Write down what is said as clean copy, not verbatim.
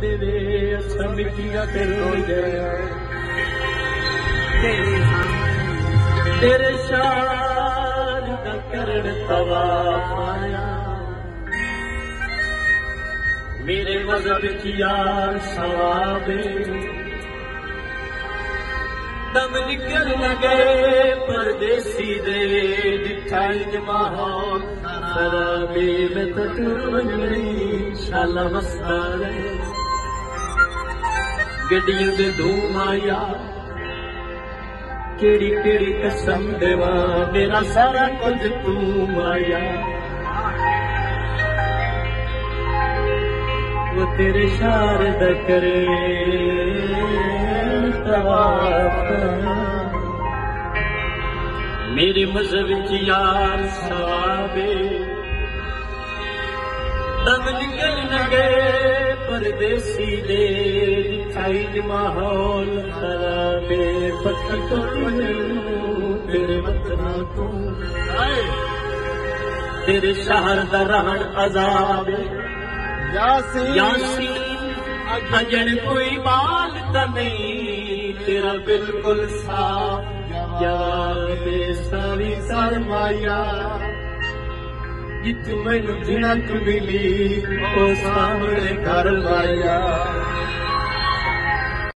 देवे असा मिट्टियां ते रो गया तेरे शान दा करण तवाफ आया मेरे मजहब की यार सवाबे दम निकल लगे परदेसी दे दिखाई माहौल खराबे में तटुर वंजनी शाला मस्तारे गड्डियों दे धूम आया केड़ी केड़ी कसम देवा मेरा सारा कुछ तू आया वो तेरे शारद करे मेरे मजहब की यार सवाबे दम निकल न गए परदेसी दे दिखाई माहौल खराबे पत्थर तो तेरे वतना तू तेरे शहर दा रहन अजाब यासीन अजन कोई बाल तो नहीं तेरा बिल्कुल साफ जवाब सारी सरमाया जित मैनू झिड़क मिली ओ सामने घर लाया